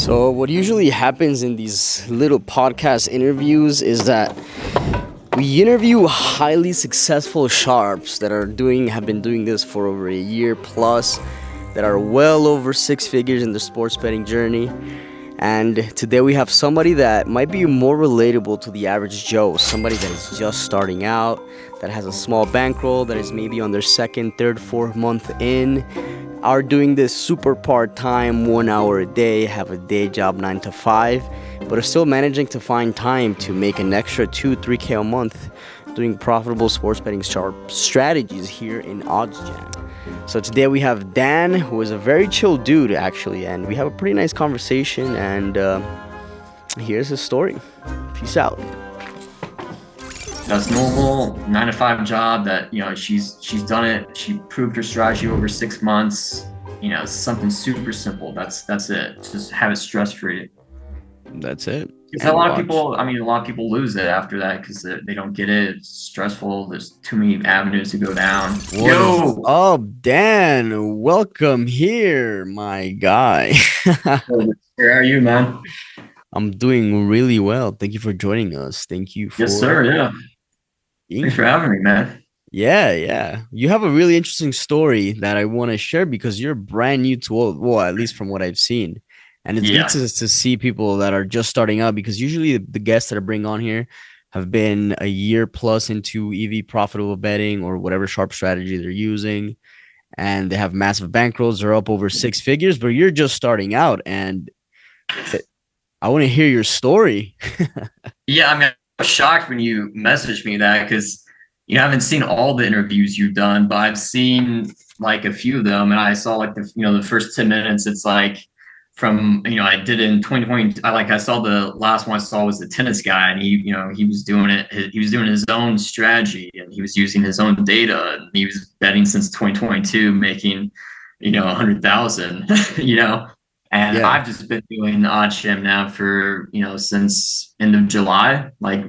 So, what usually happens in these little podcast interviews is that we interview highly successful sharps that have been doing this for over a year plus, that are well over six figures in their sports betting journey. And today we have somebody that might be more relatable to the average Joe, somebody that is just starting out, that has a small bankroll, that is maybe on their second, third, fourth month in, are doing this super part-time, 1 hour a day, have a day job 9 to 5, but are still managing to find time to make an extra 2-3K a month doing profitable sports betting strategies here in OddsJam. So today we have Dan, who is a very chill dude actually, and we have a pretty nice conversation, and here's his story. Peace out. That's normal 9 to 5 job that, she's done it. She proved her strategy over 6 months. It's something super simple. That's it. Just have it stress free. That's it. Because a lot of people lose it after that because they don't get it. It's stressful. There's too many avenues to go down. Yo! Oh, Dan, welcome here, my guy. Where are you, man? I'm doing really well. Thank you for joining us. Thank you for... Yes, sir. Yeah. Thanks for having me, man. Yeah. You have a really interesting story that I want to share because you're brand new to well, at least from what I've seen. And it's good to see people that are just starting out, because usually the guests that I bring on here have been a year plus into EV profitable betting or whatever sharp strategy they're using, and they have massive bankrolls. They're up over six figures, but you're just starting out, and I want to hear your story. Yeah, I was shocked when you messaged me that, because I haven't seen all the interviews you've done, but I've seen like a few of them, and I saw like the first 10 minutes. It's like from I did it in 2020. I saw the last one I saw was the tennis guy, and he was doing it. He was doing his own strategy, and he was using his own data, and he was betting since 2022, making 100,000. And yeah. I've just been doing OddsJam now for since end of July, like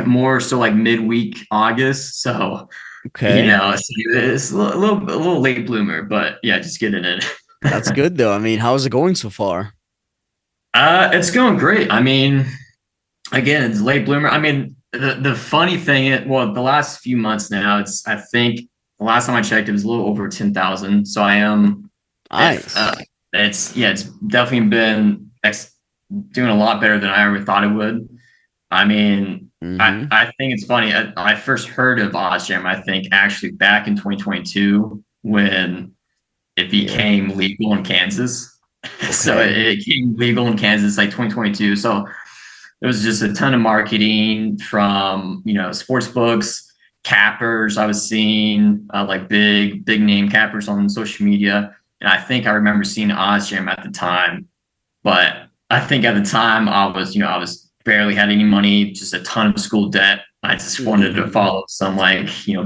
more so like midweek August. So okay, it's a little late bloomer, but yeah, just getting it. That's good though. I mean, how's it going so far? It's going great. I mean, again, it's late bloomer. I mean, the funny thing, the last few months now, I think the last time I checked, it was a little over 10,000. So I am nice. It's definitely been doing a lot better than I ever thought it would. I mean, I think it's funny. I first heard of OddsJam, I think, actually back in 2022 when it became legal in Kansas. Okay. So it became legal in Kansas like 2022. So there was just a ton of marketing from sports books, cappers. I was seeing like big name cappers on social media. And I think I remember seeing OddsJam at the time, but I think at the time I was barely had any money, just a ton of school debt. I just wanted to follow some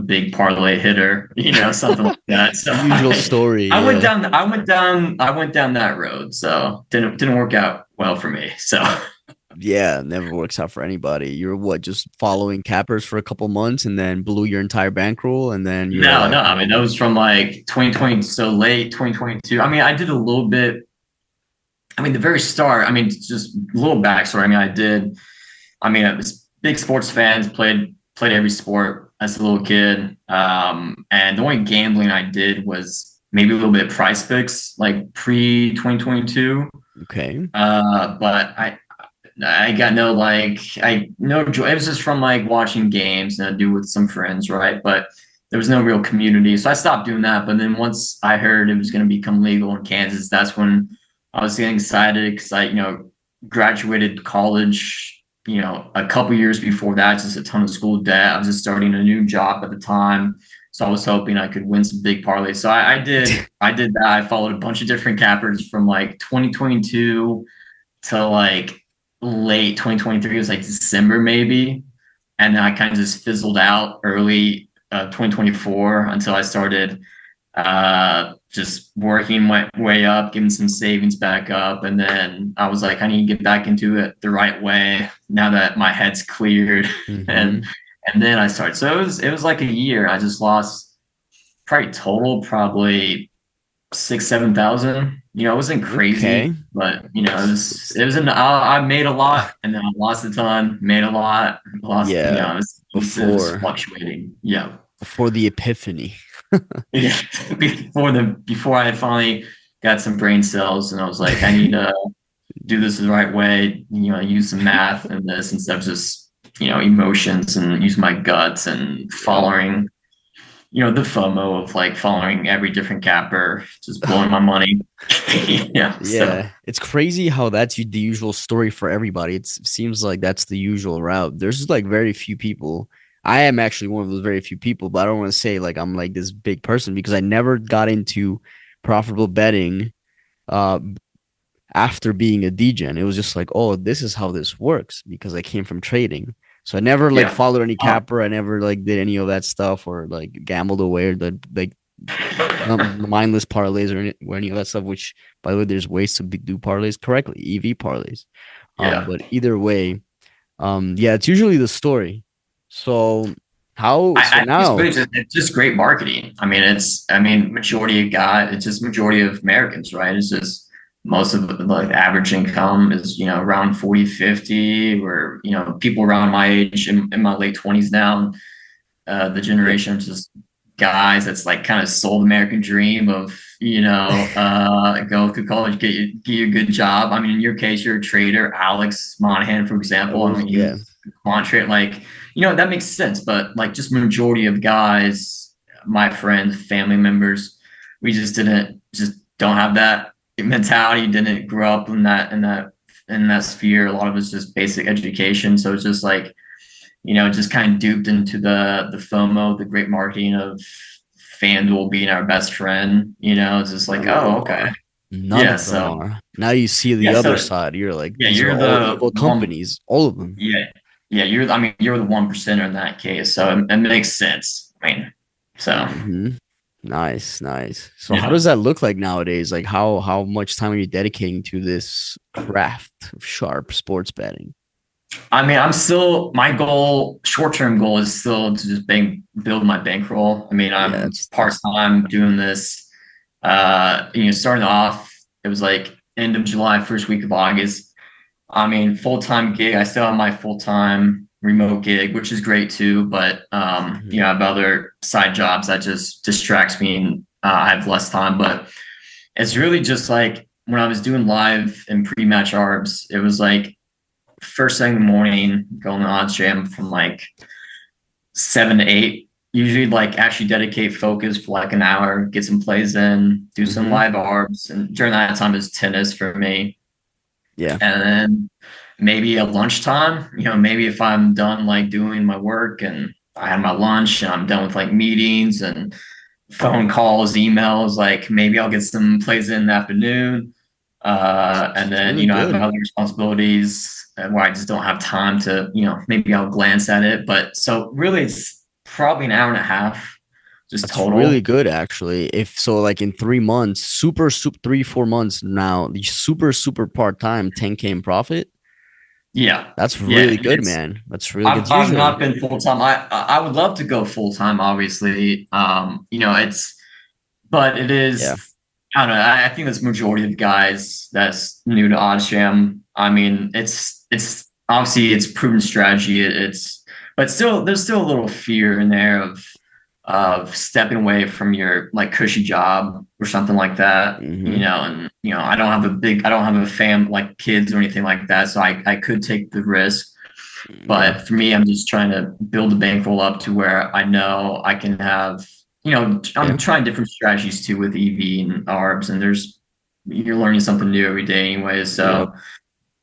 big parlay hitter, something like that. So usual story. I went down that road. So didn't work out well for me. So yeah, never works out for anybody. You're just following cappers for a couple months and then blew your entire bankroll, and then no. I mean, that was from like 2020, so late 2022. I mean, I did a little bit. I mean, the very start. I mean, just a little backstory. I was big sports fans. Played every sport as a little kid. And the only gambling I did was maybe a little bit of Prize Picks, like pre 2022. Okay. But I got no joy. It was just from like watching games and I do with some friends, right? But there was no real community, so I stopped doing that. But then once I heard it was going to become legal in Kansas, that's when I was getting excited, because I graduated college a couple years before that, just a ton of school debt. I was just starting a new job at the time, so I was hoping I could win some big parlays. So I did that. I followed a bunch of different cappers from like 2022 to like late 2023. It was like December maybe, and then I kind of just fizzled out early 2024 until I started just working my way up, getting some savings back up, and then I was like, I need to get back into it the right way now that my head's cleared. And then I started. So it was like a year. I just lost probably 6, 7,000. It wasn't Okay. crazy, but I made a lot and then I lost a ton, made a lot, lost, Yeah, it was before fluctuating. Yeah. before the epiphany. Yeah. Before I finally got some brain cells and I was like, I need to do this the right way, use some math in this instead of just, emotions and use my guts and Yep. following, the FOMO of like following every different capper, just blowing my money. Yeah. So Yeah, it's crazy how that's the usual story for everybody. It seems like that's the usual route. There's like very few people. I am actually one of those very few people, but I don't want to say like I'm like this big person because I never got into profitable betting uh after being a DGen. It was just like, oh, this is how this works because I came from trading. So I never like yeah. followed any Uh, capper. I never like did any of that stuff or like gambled away or like mindless parlays or any of that stuff. Which, by the way, there's ways to do parlays correctly, EV parlays. yeah. But either way, yeah, it's usually the story. So how? So I think now, it's just great marketing. Majority of it's just majority of Americans, right? It's just most of the like average income is, around 40, 50, where, people around my age in my late 20s now, the yeah, generation of just guys that's like kind of sold American dream of, go to college, get you a good job. I mean, in your case, you're a trader. Alex Monahan, for I example, I was mean, he yeah, was a quant trader. Like, that makes sense. But like, just majority of guys, my friends, family members, we just don't have that mentality. Didn't grow up in that sphere. A lot of it's just basic education. So it's just like, just kind of duped into the FOMO, the great marketing of FanDuel being our best friend. It's just like, none of oh, them okay. are. None Yeah. of them So, are. Now you see the yeah. other So, side. You're like, yeah, these are you're all the evil one. companies, all of them. Yeah. Yeah. You're the 1% in that case. So it makes sense. So, Hmm. Nice, nice. So how yeah. does that look like nowadays? Like how much time are you dedicating to this craft of sharp sports betting? My goal, short-term goal is still to just build my bankroll. Yeah, I'm that's part-time doing this. Starting off, it was like end of July, first week of August. Full-time gig. I still have my full-time remote gig, which is great too. But mhm. I have other side jobs that just distracts me, and I have less time. But it's really just like when I was doing live and pre-match arbs, it was like first thing in the morning, going to OddsJam from like 7 to 8. Usually, like actually dedicate focus for like an hour, get some plays in, do some Mhm. live arbs, and during that time is tennis for me. Yeah. And then maybe at lunchtime, maybe if I'm done like doing my work and I had my lunch and I'm done with like meetings and phone calls, emails, like maybe I'll get some plays in the afternoon. And It's then, really I have good. other responsibilities where I just don't have time to, maybe I'll glance at it. But so really, it's probably an hour and a half just That's really total. good actually. If so like in 3 months, super 3, 4 months now, the super part-time 10K in profit. Yeah. That's Yeah. really good, It's, man. That's really good. I've, It's I've usually not been full time. I would love to go full time, obviously. But it yeah. is, I don't know. I think that's majority of guys that's new to OddsJam. It's obviously it's proven strategy. But still, there's still a little fear in there of stepping away from your like cushy job or something like that. Hmm. And I don't have a like kids or anything like that, so I could take the risk. Yeah. But for me, I'm just trying to build a bankroll up to where I know I can have, I'm Yeah. trying different strategies too with EV and ARBs, and you're learning something new every day anyway. Yep. So,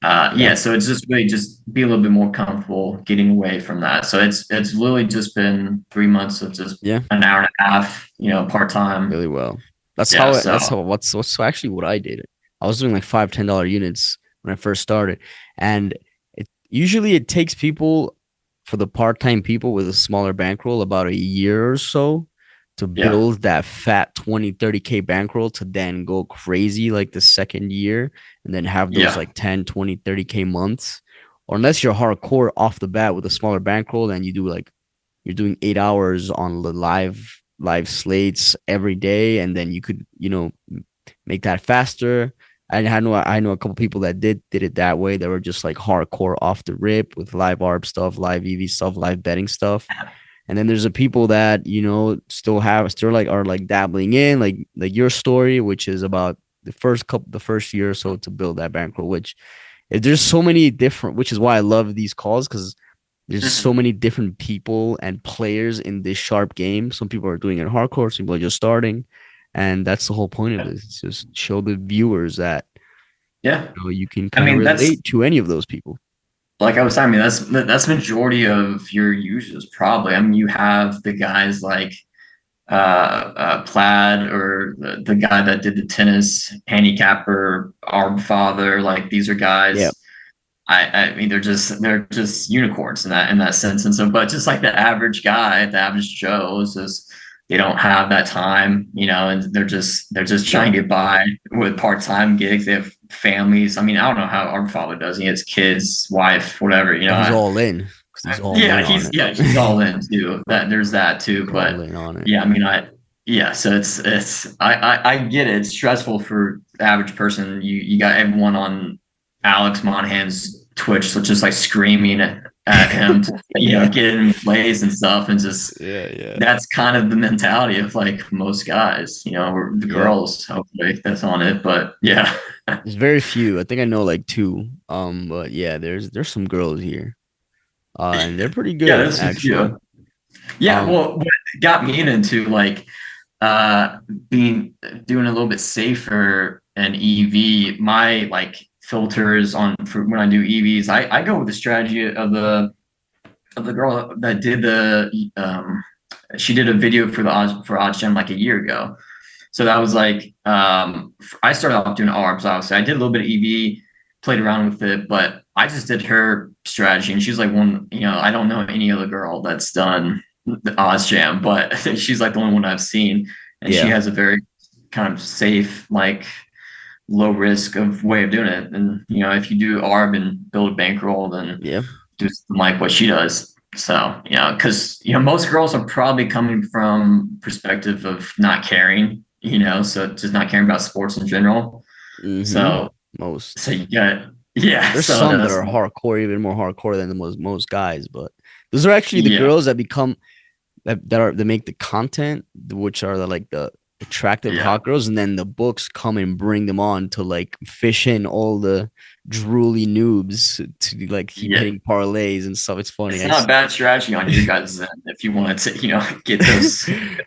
Yeah. yeah, so it's just really just be a little bit more comfortable getting away from that. So it's literally just been 3 months of just Yeah. an hour and a half, part time. Really well. That's Yeah. how So, that's how what's so actually what I did. I was doing like $5, $10 units when I first started. And it takes people for the part-time people with a smaller bankroll about a year or so to yeah. build that fat 20, 30K bankroll to then go crazy like the second year and then have those Yeah. like 10, 20, 30K months. Or unless you're hardcore off the bat with a smaller bankroll and you do like you're doing 8 hours on the live live slates every day, and then you could, make that faster. I know a couple people that did it that way. They were just like hardcore off the rip with live ARB stuff, live EV stuff, live betting stuff. And then there's the people that, still like are like dabbling in like your story, which is about the first year or so to build that bankroll, which there's so many different, which is why I love these calls, because there's so Mhm. many different people and players in this sharp game. Some people are doing it hardcore, some people are just starting. And that's the whole point of this. It's just show the viewers that Yeah. you can I kind of mean, that's relate to any of those people. like I was saying, I mean, that's majority of your users probably. I mean, you have the guys like Plaid or the guy that did the tennis handicapper, Arb Father. Like these are Yeah. guys. I mean, they're just unicorns in that sense. And so, but just like the average guy, the average Joe is just they don't have that time, and they're just trying to get by with part time gigs. They have families. I mean, I don't know how our father does. He has kids, wife, whatever. Oh, he's all in because he's all Yeah, in on it. he's all in too. That there's that too. He's all But in on it. yeah, I mean, yeah. So I get it. It's stressful for the average person. You got everyone on Alex Monahan's Twitch, so just like screaming at him to Yeah. get in plays and stuff, and just Yeah. Yeah. that's kind of the mentality of like most guys, or the Yeah. girls. Hopefully, that's on it. But yeah, There's very few. I think I know like two. But yeah, there's some girls here. And they're pretty yeah, good that's just actually. you. Yeah, Um, well, what got me into like uh being doing a little bit safer and EV, my like filters on for when I do EVs, I go with the strategy of the girl that did the she did a video for the for OddsJam like a year ago. So that was like I started off doing ARBs, obviously. I did a little bit of EV, played around with it, but I just did her strategy, and she's like one, I don't know any other girl that's done the OddsJam, but she's like the only one I've seen, and she yeah. has a very kind of safe, like low risk of way of doing it. And if you do ARB and build a bankroll, then Yeah. do something like what she does. So, because most girls are probably coming from perspective of not caring, so just not caring about sports in general. Mm-hmm. So, so Most. you got yeah. There's So some that that's are hardcore, even more hardcore than the most guys, but those are actually the yeah, girls that become that make the content, which are the attractive yeah, hot girls, and then the books come and bring them on to like fish in all the drooly noobs to like keep yeah. hitting parlays and stuff. It's funny. It's not a bad strategy on your guys' end if you want to, get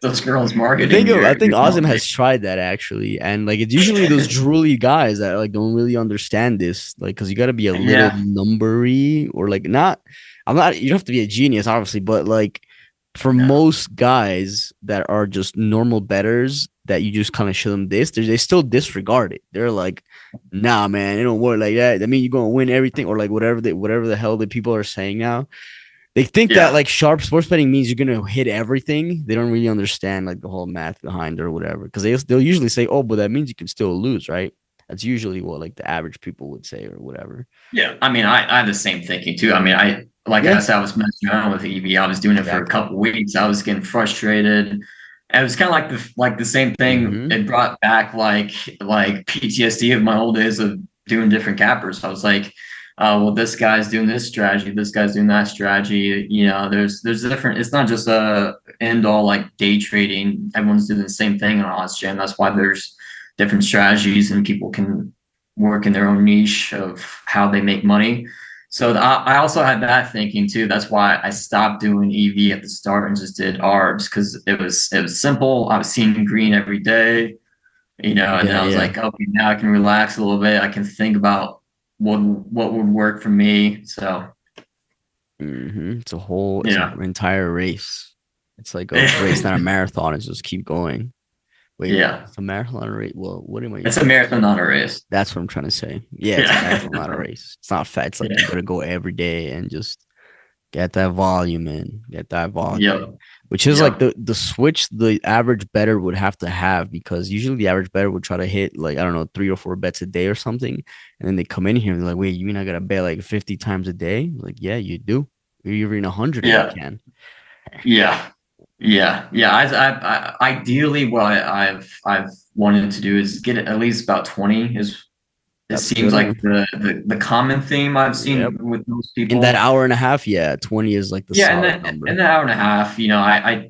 those girls marketing I your think Ozim company. has tried that actually, and like it's usually those drooly guys that like don't really understand this, like because you got to be a little Yeah, numbery or like not. I'm not. You don't have to be a genius, obviously, but like for no, most guys that are just normal betters that you just kind of show them this, they still disregard it. They're like, nah, man, it don't work like that. I mean, you're gonna win everything or like whatever the hell that people are saying now. They think that yeah, like sharp sports betting means you're gonna hit everything. They don't really understand like the whole math behind it or whatever. Because they'll usually say, "Oh, but that means you can still lose, right?" That's usually what like the average people would say or whatever. yeah. I mean, I had the same thinking too. I mean, like I Yeah, said, I was messing around with EV. I was doing it for a exactly. couple weeks. I was getting frustrated. And it was kind of like the same thing. Mm-hmm. It brought back like PTSD of my old days of doing different cappers. I was like, well, this guy's doing this strategy, this guy's doing that strategy. There's different. It's not just a end all like day trading. Everyone's doing the same thing on OddsJam. That's why there's different strategies and people can work in their own niche of how they make money. So I also had that thinking too. That's why I stopped doing EV at the start and just did ARBs because it was simple. I was seeing green every day, and then Yeah, I was yeah. like, okay, now I can relax a little bit. I can think about what would work for me. So Mm-hmm. It's yeah, an entire race. It's like a race, not a marathon. It's just keep going. Wait, yeah, it's a marathon or race? Well, what am I it's a even? marathon, not a race. That's what I'm trying to say. Yeah, it's a Yeah, marathon, not a race. It's not fat. It's like you yeah, gotta go every day and just get that volume in, get that volume yep, in, which is like yep, the switch the average better would have to have because usually the average better would try to hit like I don't know 3 or 4 bets a day or something, and then they come in here and they're like, wait, you mean I gotta bet like 50 times a day? Like, yeah, you do. You're even 100 if you yeah, can. yeah. Yeah. Ideally, what I've wanted to do is get at least about 20. Is it That's seems good. like the common theme I've Yep. seen with most In that people. hour and a half, yeah, 20 is like the Yeah, solid number. in the hour and a half, I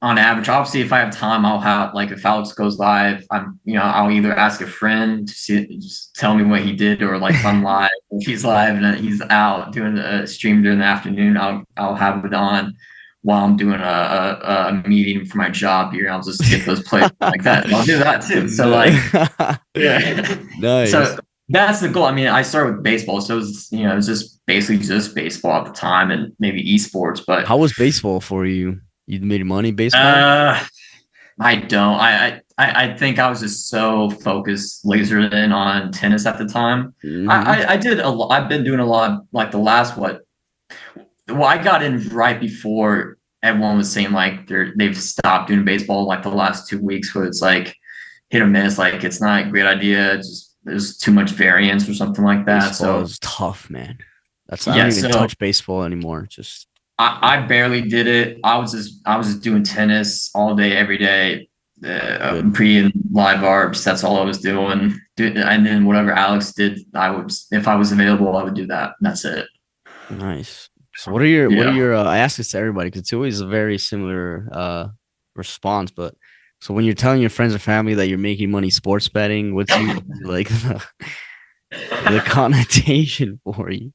on average, obviously, if I have time, I'll have like if Alex goes live, I'll either ask a friend to see, just tell me what he did, or like if I'm live, if he's live and he's out doing a stream during the afternoon, I'll have it on while I'm doing a meeting for my job here. I'll just get those plays like that. I'll do that too. So like, No- yeah. Nice. So that's the goal. I mean, I started with baseball, so it was just basically just baseball at the time and maybe esports. But How was baseball for you? You made money baseball? uh, I don't. I think I was just so focused, lasered in on tennis at the time. Hmm. I did a lot. I've been doing a lot. Like the last what? Well, I got in right before everyone was saying like they've stopped doing baseball. Like the last 2 weeks, where it's like hit or miss. Like it's not a great idea. It's just there's too much variance or something like that. Baseball So is tough, man. I don't yeah. even So touch baseball anymore. Just I barely did it. I was just doing tennis all day, every day, good. pre and live arbs. That's all I was doing. And then whatever Alex did, I would, if I was available, I would do that. That's it. Nice. So what are your Yeah. I ask this to everybody because it's always a very similar response, but so when you're telling your friends or family that you're making money sports betting, what's usually like the connotation for you?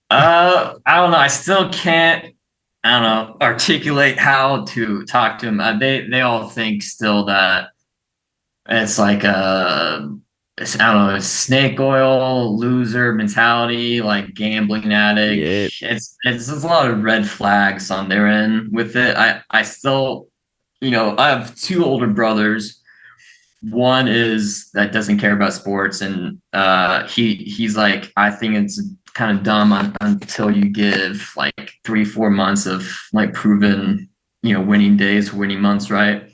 I don't know. I still can't. I don't know. Articulate how to talk to them. They all think still that it's like I don't know, snake oil loser mentality, like gambling addict. Yeah. It's there's a lot of red flags on their end with it. I still, I have two older brothers. One is that doesn't care about sports, and he's like, I think it's kind of dumb until you give like 3 4 months of like proven winning days, winning months, right?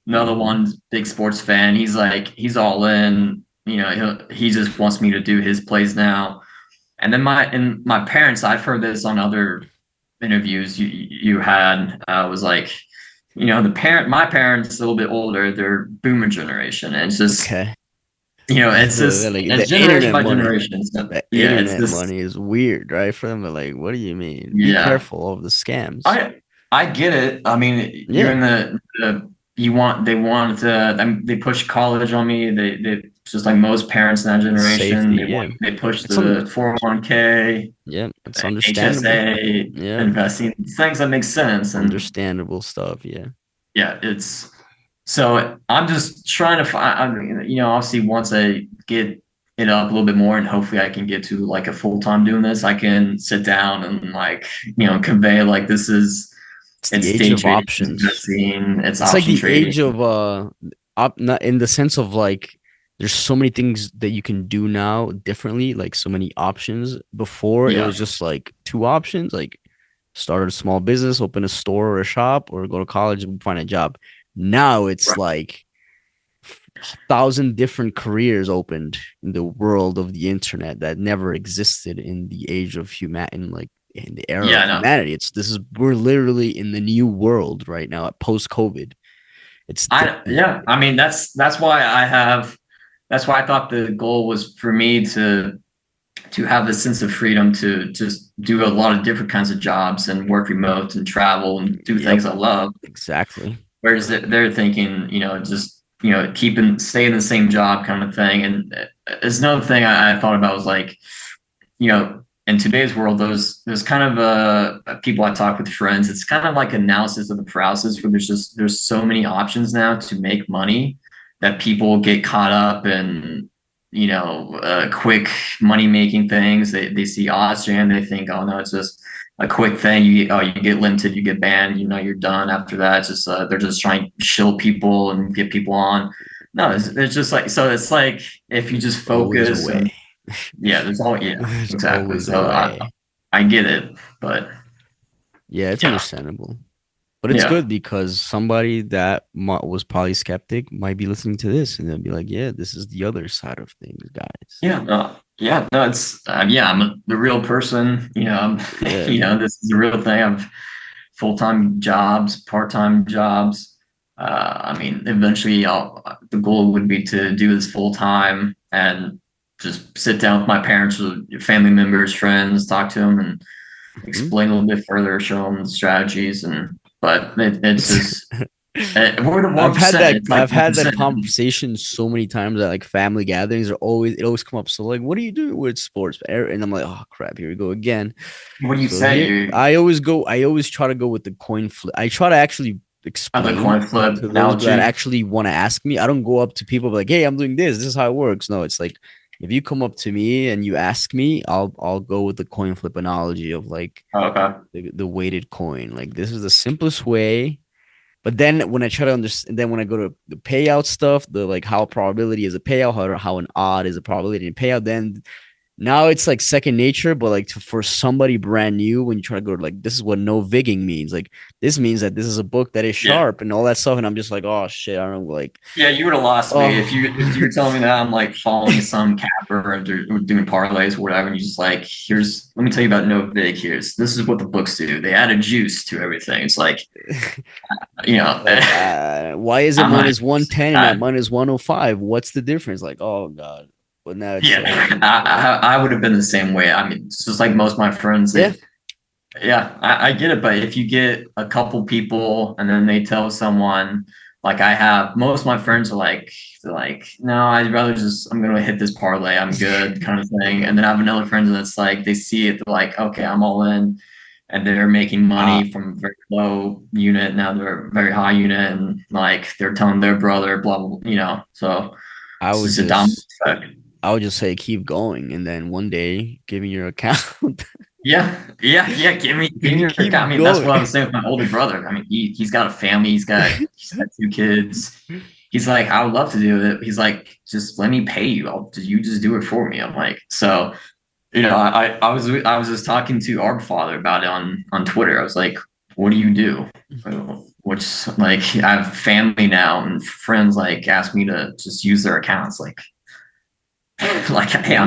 Another Hmm. one's big sports fan. He's like he's all in. He just wants me to do his plays now. And then my parents, I've heard this on other interviews you had, was like, my parents a little bit older, they're boomer generation, and it's just Okay. it's just Like a the generation internet by money. generation. So The yeah, it's internet just money is weird, right? For them, they're like, what do you mean? Be yeah. careful of the scams. I I get it. I mean, you're Yeah. in you want they want to they push college on me. They just like most parents in that generation, Safety, yeah. they push It's under the 401k, Yeah, it's understandable. HSA, Yeah. investing, things that make sense. And Understandable stuff, yeah. yeah, it's so I'm just trying to find, I mean, obviously once I get it up a little bit more and hopefully I can get to like a full time doing this, I can sit down and like, convey like this is It's the it's age day of trading, it's options. investing, it's It's like option the trading. age of not in the sense of like there's so many things that you can do now differently, like so many options. Before it Yeah. was just like two options, like start a small business, open a store or a shop, or go to college and find a job. Now it's Right. like 1,000 different careers opened in the world of the internet that never existed in the age of human like in the era of Yeah, no. humanity. We're literally in the new world right now at post COVID. It's different. I mean that's why that's why I thought the goal was for me to have a sense of freedom to just do a lot of different kinds of jobs and work remote and travel and do Yep, things I love. exactly. Whereas they're thinking, just stay in the same job kind of thing. And there's another thing I thought about was like, in today's world, there's kind of people I talk with friends. It's kind of like analysis of the paralysis, where there's so many options now to make money that people get caught up in quick money making things. They see OddsJam, they think, oh no, it's just a quick thing. You get limited, you get banned. You're done after that. It's just they're just trying to shill people and get people on. No, it's just like so. It's like if you just Always a focus and way. yeah, yeah, There's exactly. always a So way. I get it, but Yeah, it's yeah, understandable. But it's yeah, good because somebody that was probably skeptic might be listening to this and they'll be like, yeah, this is the other side of things, guys. yeah. No, it's yeah. The real person. Yeah. This is the real thing. I've full-time jobs, part-time jobs. I mean, eventually, the goal would be to do this full-time and just sit down with my parents or family members, friends, talk to them, and Mhm. explain a little bit further, show them the strategies. And but it's just we're the one percent. It's like I've one had that percent. conversation so many times at like family gatherings. It always come up. So like, what are you doing with sports? And I'm like, oh crap, here we go again. What do you So say? here You I always try to go with the coin flip. I try to actually other explain coin flip to those that analogy. actually want to ask me. I don't go up to people like, hey, I'm doing this. This is how it works. No, it's like if you come up to me and you ask me, I'll go with the coin flip analogy of like Oh, okay. the weighted coin. Like this is the simplest way. But then when I try to understand, then when I go to the payout stuff, the like how a probability is a payout, how an odd is a probability in payout, then now it's like second nature. But like for somebody brand new, when you try to go to like this is what no vigging means. Like this means that this is a book that is Yeah. sharp and all that stuff. And I'm just like, oh shit, I don't know, like, Yeah, you would have lost me if you were oh. telling me that I'm like following some capper or doing parlays or whatever, and you just like, here's let me tell you about no vig. This is what the books do. They add a juice to everything. It's like, you know, Like, why is it I'm not. minus 110 and I, not minus 105? What's the difference? Like, oh god. But now it's yeah, like, I would have been the same way. I mean, it's just like most of my friends. yeah, Yeah, I get it, but if you get a couple people and then they tell someone, like I have, most of my friends are like, they're like, no, I'd rather just, I'm gonna hit this parlay, I'm good, kind of thing. And then I have another friend that's like, they see it, they're like, okay, I'm all in, and they're making uh, money from very low unit, now they're very high unit, and like they're telling their brother, blah blah, So I it's would just a domino just effect. I would just say keep going, and then one day give me your account. Yeah. Give me your account. I Keep mean, that's going. what I was saying with my older brother. I mean, he's got a family. He's got two kids. He's like, I would love to do it. He's like, just let me pay you. You just do it for me. I'm like, so I was just talking to our father about it on Twitter. I was like, what do you do? Which like I have family now and friends like ask me to just use their accounts. Like, like, hey, Yeah,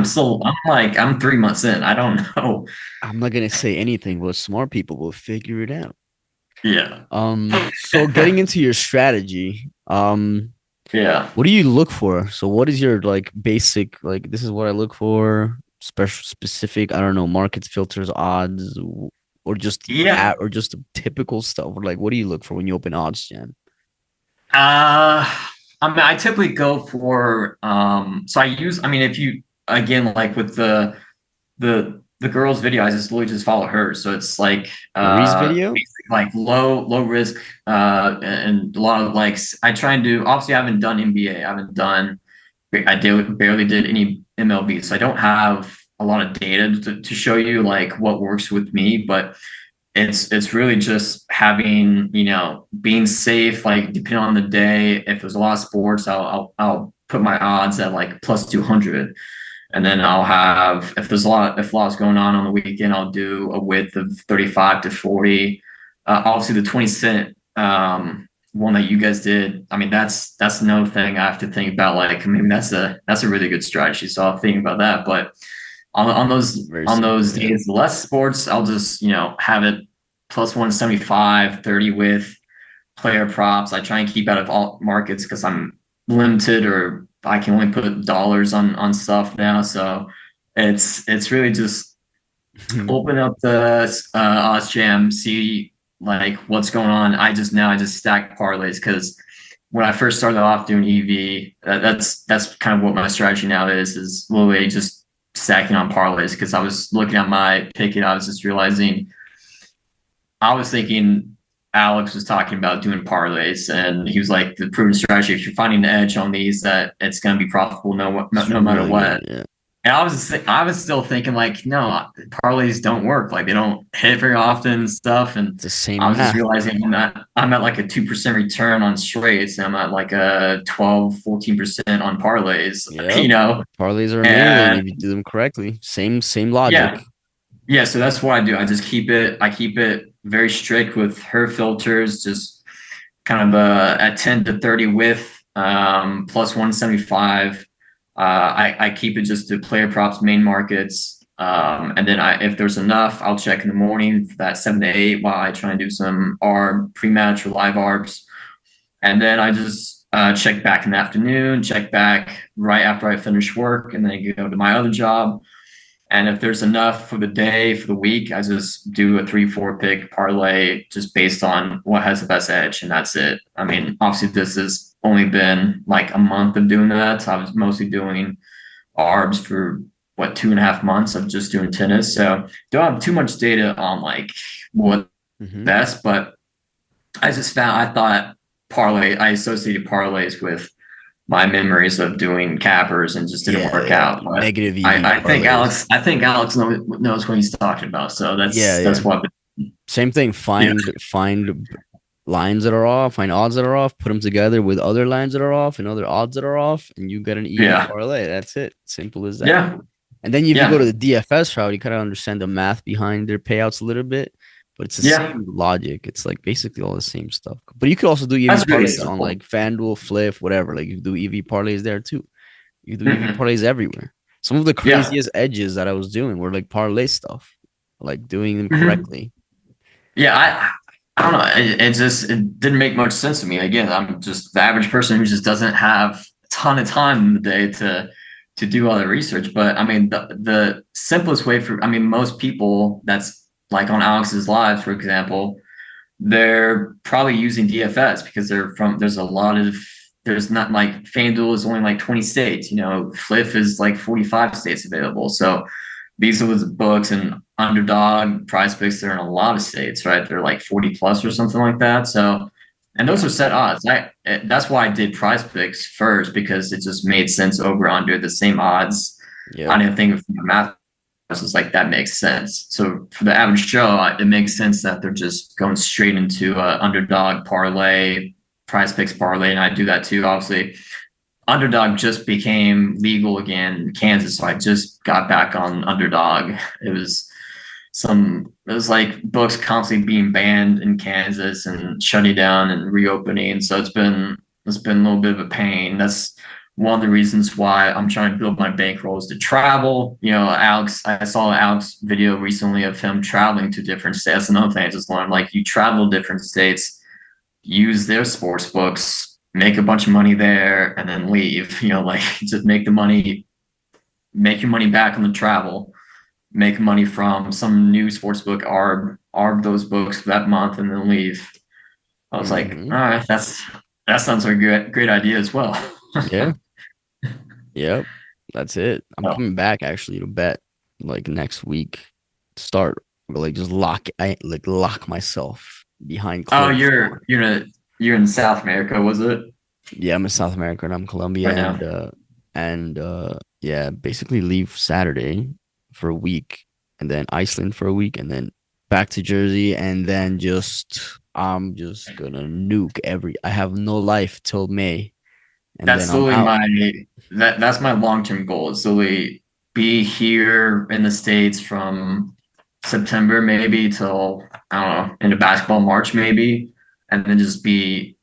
I'm 3 months in. I don't know. I'm not gonna say anything, but smart people will figure it out. Yeah. So getting into your strategy, Yeah. what do you look for? So what is your like basic like this is what I look for, special specific, I don't know, markets, filters, odds, or just the Yeah. or just the typical stuff? Or like what do you look for when you open OddsJam? Uh, I mean, I typically go for so I mean, if you again like with the girl's video, I just literally just follow her. So it's like Marie's video? basic, like low risk and a lot of like I try and do obviously I haven't done NBA. I haven't done barely did any MLB. So I don't have a lot of data to show you like what works with me, but it's really just having being safe, like depending on the day. If there's a lot of sports, I'll put my odds at like plus 200, and then I'll have if a lot's going on the weekend, I'll do a width of 35 to 40. Obviously the 20 cent one that you guys did, I mean that's another thing I have to think about. Like maybe that's a really good strategy, so I'll think about that. But on those Very on simple, those yeah. days less sports, I'll just have it plus 175, 30 with player props. I try and keep out of all markets because I'm limited, or I can only put dollars on stuff now. So it's really just open up the OddsJam, see like what's going on. I just stack parlays because when I first started off doing EV, that's kind of what my strategy now is literally just stacking on parlays because I was looking at my ticket, I was just realizing I was thinking Alex was talking about doing parlays, and he was like, the proven strategy, if you're finding the edge on these, that it's going to be profitable It's no matter really what. good, yeah. And I was still thinking like, no, parlays don't work. Like they don't hit very often and stuff. And It's the I same was just math. realizing I'm at like a 2% return on straights, and I'm at like a 12, 14% on parlays, Yep. Parlays are amazing And if you do them correctly. Same logic. yeah, yeah, so that's what I do. I keep it very strict with her filters, just kind of at 10 to 30 with plus 175. I keep it just to player props, main markets. And then if there's enough, I'll check in the morning for that 7 to 8 while I try and do some ARB pre-match or live ARBs. And then I just check back in the afternoon, check back right after I finish work, and then go to my other job. And if there's enough for the day, for the week, I just do a 3, 4 pick parlay just based on what has the best edge, and that's it. I mean, obviously, this has only been like a month of doing that. So I was mostly doing ARBs for what 2.5 months of just doing tennis. So don't have too much data on like what Hmm. best, but I just found I thought I associated parlays with my memories of doing cappers and just didn't Yeah, work yeah. out. But Negative EV parlays. I think Alex knows what he's talking about. So Yeah, that's yeah. what. Same thing. Yeah, Find lines that are off, find odds that are off, put them together with other lines that are off and other odds that are off, and you get an EV yeah, parlay. That's it. Simple as that. yeah, And then if you go to yeah, the DFS route, you kind of understand the math behind their payouts a little bit, but it's the yeah. same logic. It's like basically all the same stuff. But you could also do EV That's really parlays on simple. like FanDuel, Flip, whatever. Like you do EV parlays there too. You do EV Hmm. parlays everywhere. Some of the Yeah. craziest edges that I was doing were like parlay stuff, like doing them Hmm. correctly. Yeah, I don't know. It just it didn't make much sense to me. Again, I'm just the average person who just doesn't have a ton of time in the day to do all the research. But I mean, the simplest way for I mean, most people that's like on Alex's live, for example, they're probably using DFS because there's a lot of there's not like FanDuel is only like 20 states, Fliff is like 45 states available. So these are the books and underdog prize picks, they're in a lot of states, right? They're like 40 plus or something like that. So and those Yeah. are set odds. That's why I did prize picks first because it just made sense over under the same odds. I Yep. didn't think of math was just like that makes sense. So for the average Joe, it makes sense that they're just going straight into underdog parlay, prize picks parlay, and I do that too. Obviously, underdog just became legal again in Kansas, so I just got back on underdog. It was it was like books constantly being banned in Kansas and shutting down and reopening. So it's been a little bit of a pain. That's one of the reasons why I'm trying to build my bankrolls to travel. I saw Alex video recently of him traveling to different states. That's another thing I just learned. Like you travel to different states, use their sports books, make a bunch of money there, and then leave. Like just make your money back on the travel, make money from some new sports book, arb those books for that month, and then leave. I was like, Hmm. all right, that sounds like a great idea as well. Yeah. Yep. That's it. I'm Oh, coming back actually to bet like next week to start like just lock myself behind oh, closed doors. you're in South America, was it Yeah, I'm in South America and I'm Colombia right now? and yeah, basically leave Saturday for a week and then Iceland for a week and then back to Jersey and then just I'm just gonna nuke I have no life till May and then That's I'm literally out. that's my long term goal. Is literally be here in the States from September maybe till I don't know into basketball March maybe, and then just be.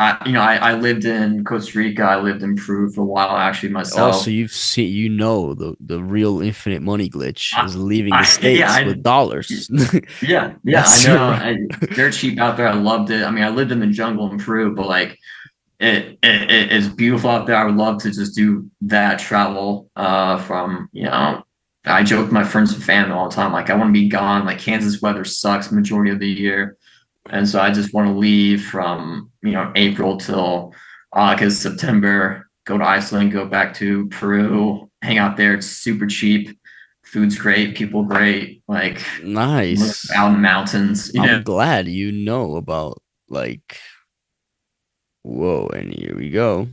I lived in Costa Rica. I lived in Peru for a while actually Also, myself. you've seen, the real infinite money glitch I, is leaving the yeah, states with dollars. I That's know. your They're cheap out there. I loved it. I mean, I lived in the jungle in Peru, but like it is beautiful out there. I would love to just do that travel from, I joke with my friends and family all the time. Like I want to be gone. Like Kansas weather sucks majority of the year. And so I just want to leave from, April till August, September, go to Iceland, go back to Peru, hang out there. It's super cheap. Food's great, people great, like live out nice. in the mountains. I'm glad you know about like whoa, and here we go.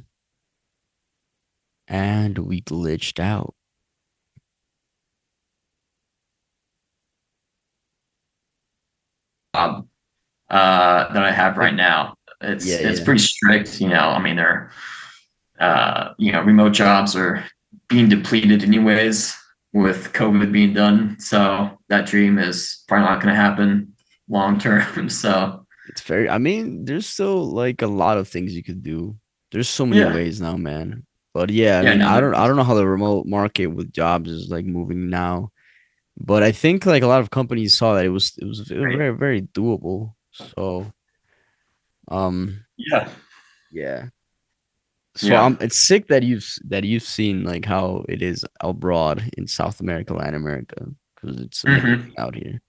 And we glitched out. That I have right Like, now. yeah, It's yeah. pretty strict. I mean, they're remote jobs are being depleted anyways with COVID being done. So that dream is probably not going to happen long term. So It's very, I mean, there's still like a lot of things you could do. There's so many yeah, ways now, man. But yeah, I yeah, mean, no, I don't know how the remote market with jobs is like moving now. But I think like a lot of companies saw that it was very very doable. So Yeah. yeah. So Yeah. it's sick that you've seen like how it is abroad in South America, Latin America, because it's amazing Hmm. out here.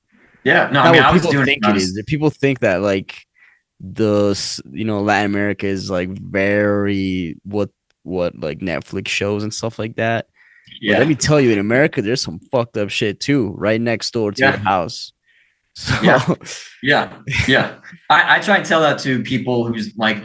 Yeah. No, It's I not mean, what I was people doing it think when I it is. was, People think that like Latin America is like very what like Netflix shows and stuff like that. But let yeah. me tell you, in America, there's some fucked up shit too, right next door to your Yeah. house. So Yeah. Yeah. Yeah. I try and tell that to people who's like,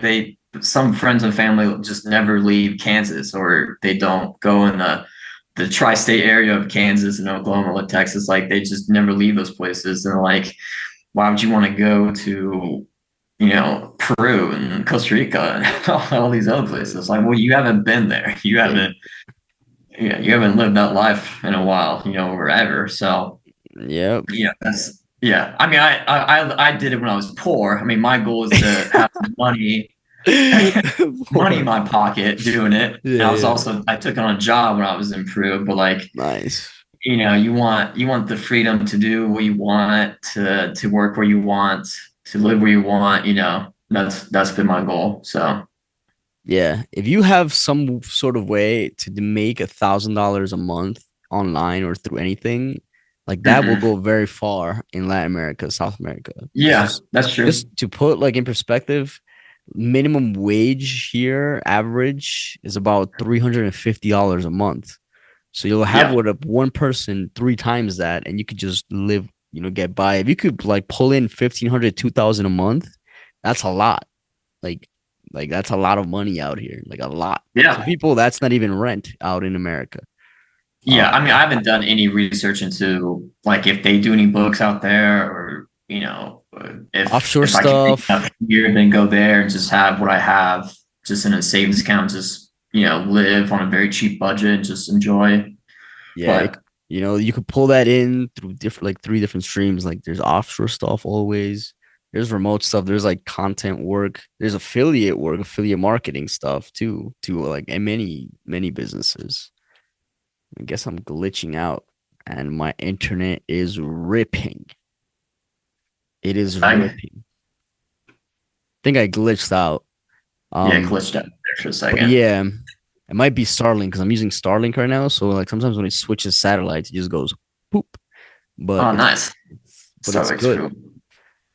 some friends and family just never leave Kansas, or they don't go in the tri-state area of Kansas and Oklahoma and Texas. Like, they just never leave those places. And like, why would you want to go to, Peru and Costa Rica and all these other places? Like, well, you haven't been there. You yeah, haven't, yeah, you haven't lived that life in a while, or ever. So yep. yeah, yeah. I mean, I did it when I was poor. I mean, my goal is to have money, money in Poor. my pocket doing it. Yeah, And yeah. I took it on a job when I was in Peru, but like, Nice. you want the freedom to do what you want, to work where you want, to live where you want. That's been my goal. So Yeah. If you have some sort of way to make $1,000 a month online or through anything, like that will mhm. go very far in Latin America, South America. Yeah, that's true. Just to put like in perspective, minimum wage here, average, is about $350 a month. So you'll have Yeah, what a one person three times that, and you could just live, get by. If you could like pull in 1,500, 2,000 a month, that's a lot. Like, like that's a lot of money out here, like a lot. Some yeah. people that's not even rent out in America. Yeah, I mean, I haven't done any research into like if they do any books out there, or if Offshore I can make stuff. enough here, then go there and just have what I have just in a savings account, just live on a very cheap budget and just enjoy. Yeah, But you could pull that in through different like three different streams. Like there's offshore stuff always. There's remote stuff. There's like content work. There's affiliate work, affiliate marketing stuff too. To like and many businesses. I guess I'm glitching out, and my internet is ripping. It is I ripping. I think I glitched out. yeah, Um, glitched out there for a but second. yeah, it might be Starlink because I'm using Starlink right now. So like sometimes when it switches satellites, it just goes poop. But Oh, it's nice. it's Starlink's good. cool.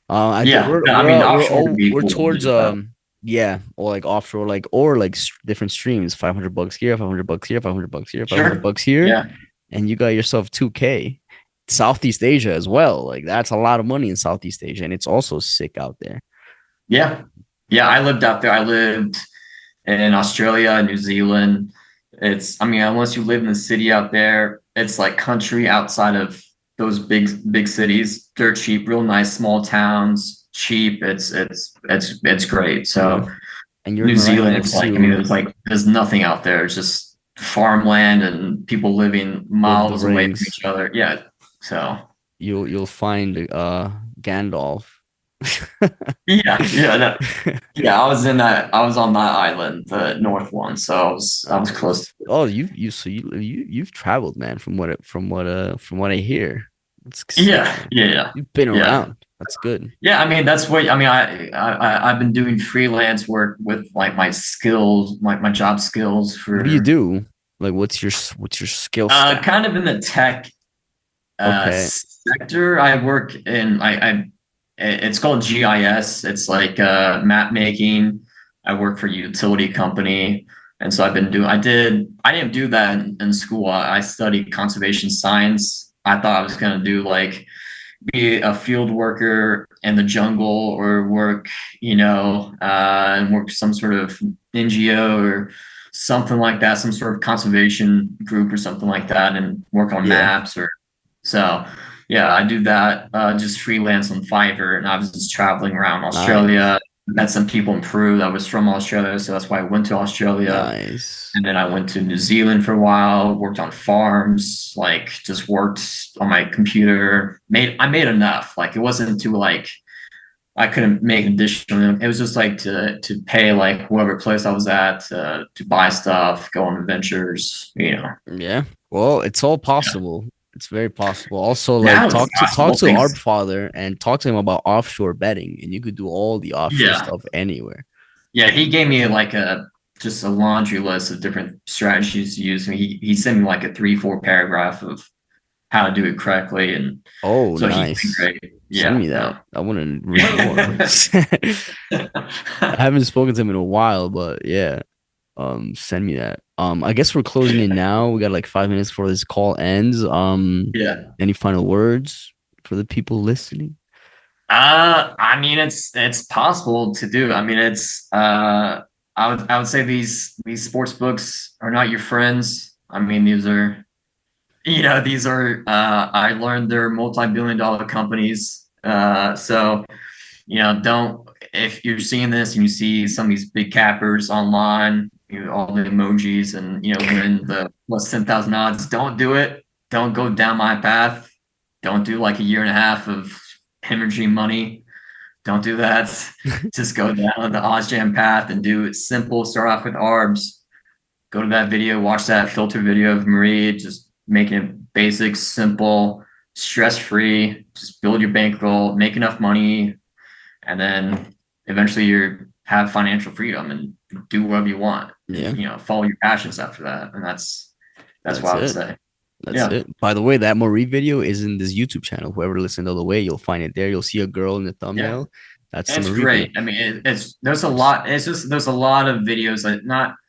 I think Yeah, no, I mean, offshore would be we're cool to towards do though. yeah, or like offshore like or like different streams, $500 here, $500 here, $500 here, five hundred Sure. bucks here, Yeah. and you got yourself 2K. Southeast Asia as well. Like that's a lot of money in Southeast Asia, and it's also sick out there. Yeah. Yeah. I lived out there. I lived in Australia, New Zealand. I mean, unless you live in the city out there, it's like country outside of those big cities. Dirt cheap, real nice small towns, cheap. It's great. Yeah, So and you're New right Zealand, it's next like, I mean, to there's nothing out there. It's just farmland and people living Lord of the miles away from Rings. each other. Yeah. So You'll find Gandalf. yeah, yeah, yeah. I was on that island, the north one. So I was close Nice. to it. Oh, you've traveled, man. From what I hear, it's sick, Yeah, man. yeah, You've been yeah. around. That's good. Yeah, I mean that's what I mean. I've been doing freelance work with like my skills, my job skills What do you for do? Like, what's your skill stack? kind of in the tech Okay. sector. I work in it's called GIS. It's like map making. I work for a utility company, and so I didn't do that in school. I studied conservation science. I thought I was gonna do like be a field worker in the jungle, or work, and work some sort of NGO or something like that, some sort of conservation group or something like that, and work on Yeah. maps. Or so yeah, I do that just freelance on Fiverr, and I was just traveling around Nice. Australia. Met some people in Peru that was from Australia, so that's why I went to Australia. Nice. And then I went to New Zealand for a while, worked on farms, like just worked on my computer. I made enough. Like, it wasn't too like I couldn't make additional. It was just like to pay like whoever place I was at, to buy stuff, go on adventures. Yeah. Well, it's all Yeah. possible. It's very possible. Also, like Now it's talk possible. to our Things, father and talk to him about offshore betting, and you could do all the offshore yeah, stuff anywhere. yeah. He gave me like a just a laundry list of different strategies to use. And he sent me like a 3, 4 paragraph of how to do it correctly, and Oh, so he's been nice. great. Send Yeah, me that. no. I want to read more. I haven't spoken to him in a while, but yeah. Send me that. I guess we're closing in now. We got like 5 minutes before this call ends. Yeah. Any final words for the people listening? I mean, it's possible to do. I mean, I would say these sports books are not your friends. I mean, these are I learned they're multi-billion-dollar companies. So don't if you're seeing this and you see some of these big cappers online, all the emojis and win the plus 10,000 odds, don't do it. Don't go down my path. Don't do like a year and a half of hemorrhaging money. Don't do that. Just go down the OddsJam path and do it simple. Start off with ARBs. Go to that video, watch that filter video of Marie, just making it basic, simple, stress free. Just build your bankroll, make enough money, and then eventually you have financial freedom and do whatever you want, and Yeah, follow your passions after that. And that's that's what I would it. say. That's Yeah, it. By the way, that Marie video is in this YouTube channel. Whoever listened all the way, you'll find it there. You'll see a girl in the yeah. thumbnail. That's And the it's Marie video. great. I mean, it's there's a There's, lot. It's just there's a lot of videos that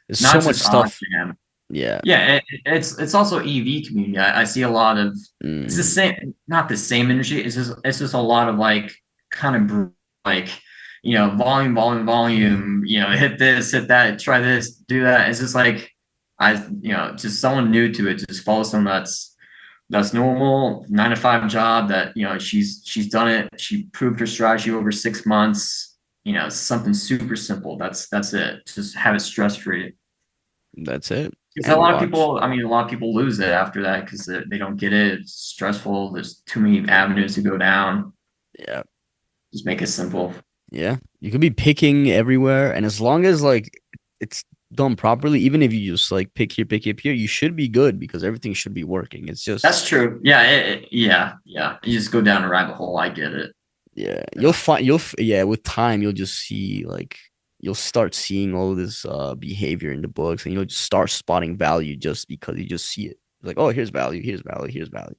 there's so not much just stuff. OddsJam. Yeah. Yeah, it's also EV community. I see a lot of it's the Mm, same, not the same industry. It's just a lot of like kind of like volume, volume, volume. Hit this, hit that, try this, do that. It's just like just someone new to it. Just follow someone that's normal 9 to 5 job that she's done it. She proved her strategy over 6 months. Something super simple. That's it. Just have it stress free. that's it. Because a And lot of watch. people, I mean, a lot of people lose it after that because they don't get it. It's stressful. There's too many avenues to go down. Yeah. Just make it simple. Yeah. You could be picking everywhere. And as long as like it's done properly, even if you just like pick here, you should be good because everything should be working. It's just That's true. Yeah, yeah, yeah. You just go down a rabbit hole. I get it. yeah, you'll Yeah, find yeah, with time you'll just see like you'll start seeing all this behavior in the books and you'll just start spotting value just because you just see it. Like, oh, here's value, here's value, here's value.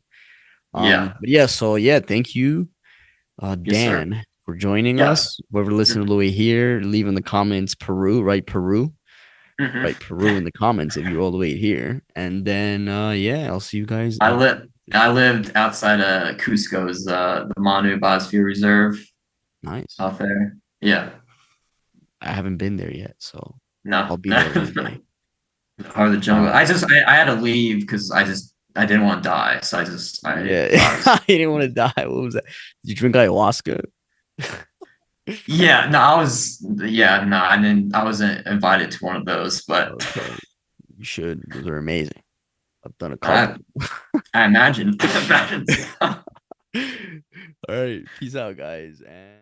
yeah. But yeah, so yeah, thank you, Yes, sir. Dan, for joining Yeah. us. Whoever listened all the way here, leave in the comments Peru, right? Peru. Mhm. Right, Peru in the comments if you're all the way here. And then yeah, I'll see you guys. I lived outside of Cusco's the Manu Biosphere Reserve Nice. out there. Yeah. I haven't been there yet, so No. I'll be there one day. Part of the jungle. Um, I had to leave because I didn't want to die. So I yeah, thought it was I didn't want to die. What was that? Did you drink ayahuasca? yeah, no, I was yeah, no, I didn't I wasn't invited to one of those, but Okay, you should. Those are amazing. I've done a couple. I I imagine. Imagine. All right, peace out, guys, and.